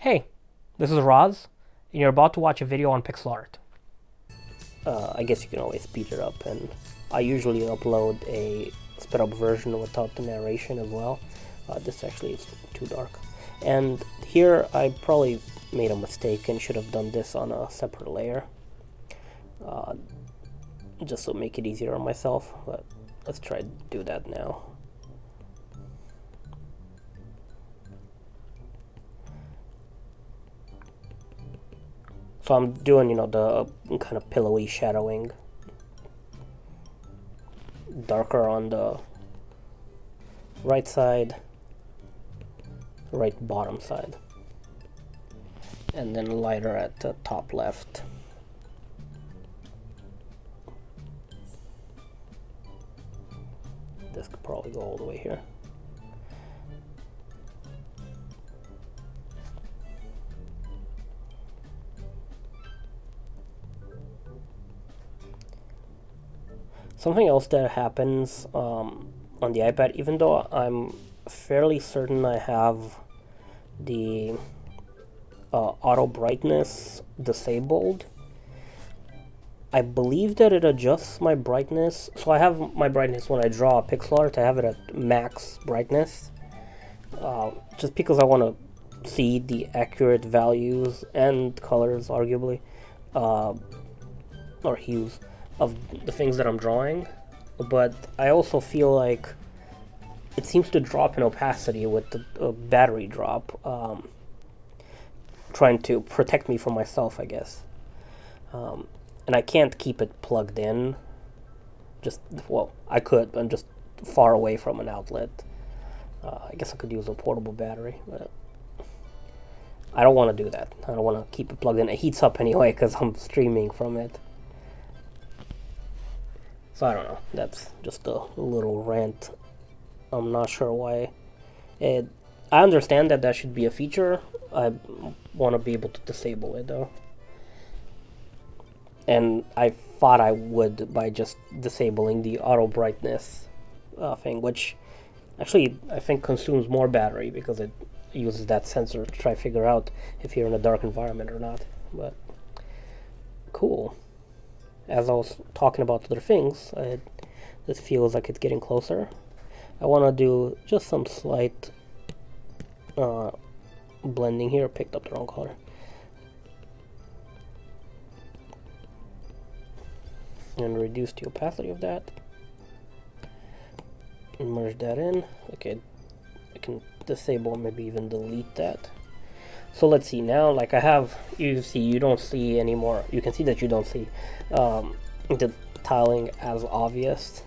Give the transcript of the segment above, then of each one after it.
Hey, this is Roz, and you're about to watch a video on pixel art. I guess you can always speed it up, and I usually upload a sped up version without the narration as well. This actually is too dark. And here I probably made a mistake and should have done this on a separate layer, just to make it easier on myself, but let's try to do that now. So I'm doing, the kind of pillowy shadowing. Darker on the right side, right bottom side. And then lighter at the top left. This could probably go all the way here. Something else that happens on the iPad, even though I'm fairly certain I have the auto brightness disabled, I believe that it adjusts my brightness. So I have my brightness when I draw pixel art, I have it at max brightness, just because I want to see the accurate values and colors, arguably, or hues of the things that I'm drawing. But I also feel like it seems to drop in opacity with the battery drop, trying to protect me from myself, I guess. And I can't keep it plugged in. I could, but I'm just far away from an outlet. I guess I could use a portable battery, but I don't want to do that. I don't want to keep it plugged in. It heats up anyway because I'm streaming from it. So I don't know. That's just a little rant. I'm not sure why. I understand that that should be a feature. I want to be able to disable it though. And I thought I would by just disabling the auto brightness thing, which actually I think consumes more battery because it uses that sensor to try to figure out if you're in a dark environment or not. But cool. As I was talking about other things, this feels like it's getting closer. I want to do just some slight blending here. Picked up the wrong color. And reduce the opacity of that. And merge that in. Okay, I can disable, maybe even delete that. So let's see now, like I have, you don't see anymore. You can see that you don't see the tiling as obvious.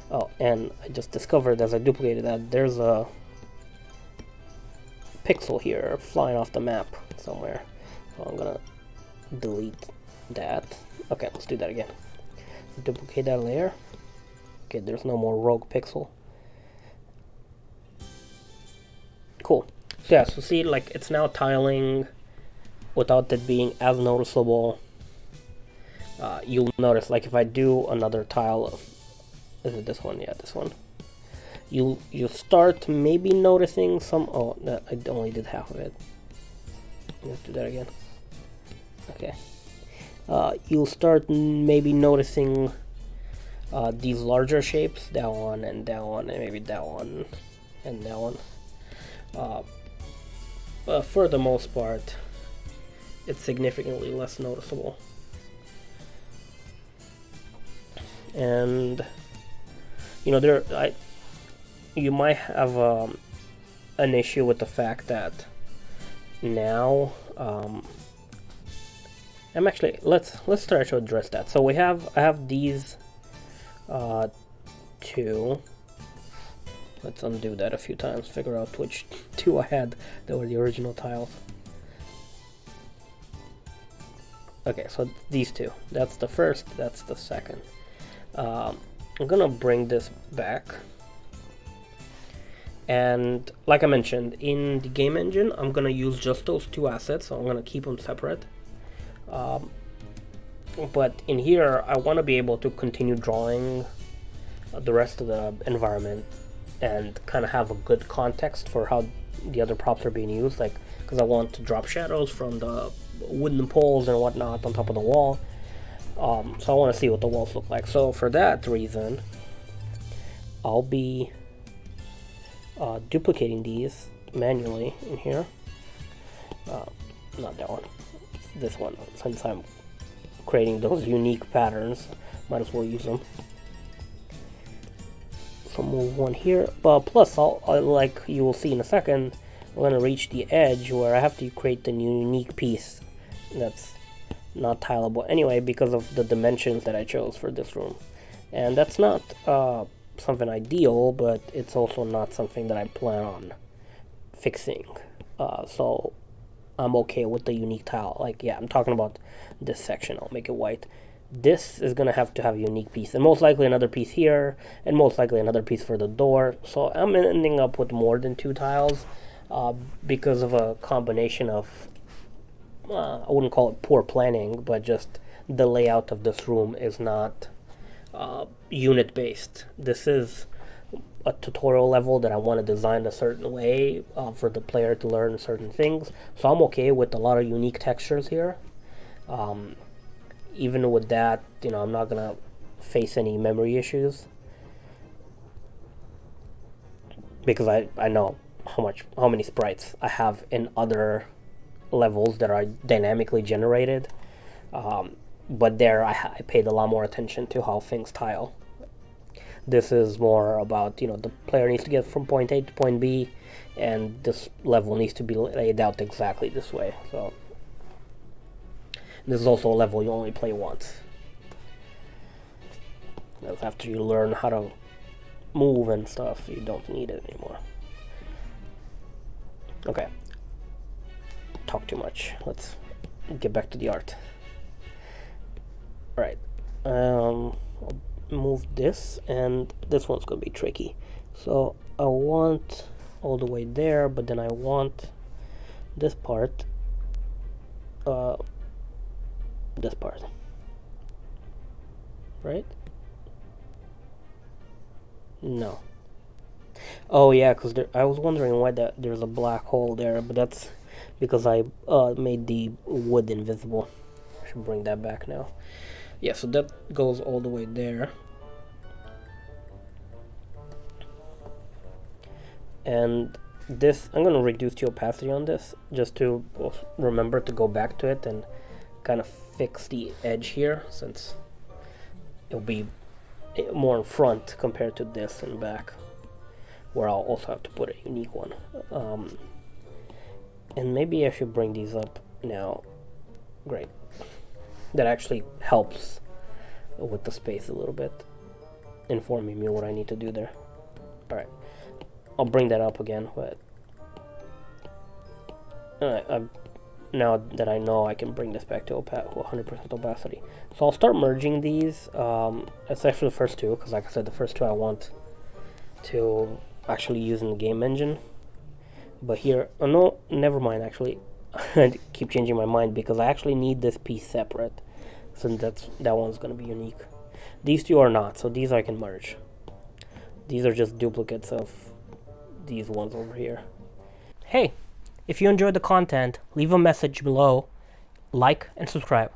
Oh, and I just discovered as I duplicated that there's a pixel here flying off the map somewhere. So I'm gonna delete that. Okay, let's do that again. Duplicate that layer. Okay, there's no more rogue pixel. Cool. So yeah, so see, like it's now tiling without it being as noticeable. You'll notice, like if I do another tile of, is it this one? Yeah, this one. You start maybe noticing some. Oh, that I only did half of it. Let's do that again. Okay. You'll start maybe noticing these larger shapes, that one and maybe that one and that one. But for the most part, it's significantly less noticeable. And you might have an issue with the fact that now let's try to address that. So I have these two. Let's undo that a few times, figure out which two I had that were the original tiles. Okay, so these two. That's the first, that's the second. I'm gonna bring this back. And like I mentioned, in the game engine, I'm gonna use just those two assets, so I'm gonna keep them separate. But in here, I want to be able to continue drawing the rest of the environment and kind of have a good context for how the other props are being used, like because I want to drop shadows from the wooden poles and whatnot on top of the wall. So I want to see what the walls look like. So for that reason, I'll be duplicating these manually in here. Not that one, this one. Since I'm creating those unique patterns, might as well use them. So move one here, but plus like you will see in a second, I'm going to reach the edge where I have to create the unique piece that's not tileable anyway because of the dimensions that I chose for this room. And that's not something ideal, but it's also not something that I plan on fixing. So I'm okay with the unique tile. Like, yeah, I'm talking about this section. I'll make it white. This is going to have a unique piece, and most likely another piece here, and most likely another piece for the door. So I'm ending up with more than 2 tiles because of a combination of, I wouldn't call it poor planning, but just the layout of this room is not unit-based. This is a tutorial level that I want to design a certain way for the player to learn certain things. So I'm okay with a lot of unique textures here. Even with that, you know, I'm not gonna face any memory issues because I know how many sprites I have in other levels that are dynamically generated. But there I paid a lot more attention to how things tile. This is more about, you know, the player needs to get from point A to point B, and this level needs to be laid out exactly this way. So this is also a level you only play once. Because after you learn how to move and stuff, you don't need it anymore. Okay. Talk too much. Let's get back to the art. Alright. I'll move this, and this one's gonna be tricky. So I want all the way there, but then I want this part. This part, right? No. Oh yeah, because I was wondering why there's a black hole there, but that's because I made the wood invisible. I should bring that back now. Yeah, so that goes all the way there. And this, I'm going to reduce the opacity on this just to remember to go back to it and kind of fix the edge here, since it'll be more in front compared to this and back, where I'll also have to put a unique one. And maybe I should bring these up now. Great. That actually helps with the space a little bit, informing me what I need to do there. Alright, I'll bring that up again, but now that I know, I can bring this back to 100% opacity. So I'll start merging these, especially the first two, because like I said, the first two I want to actually use in the game engine. But here, oh no, never mind actually. I keep changing my mind because I actually need this piece separate, since that one's going to be unique. These two are not, so these I can merge. These are just duplicates of these ones over here. Hey! If you enjoyed the content, leave a message below, like, and subscribe.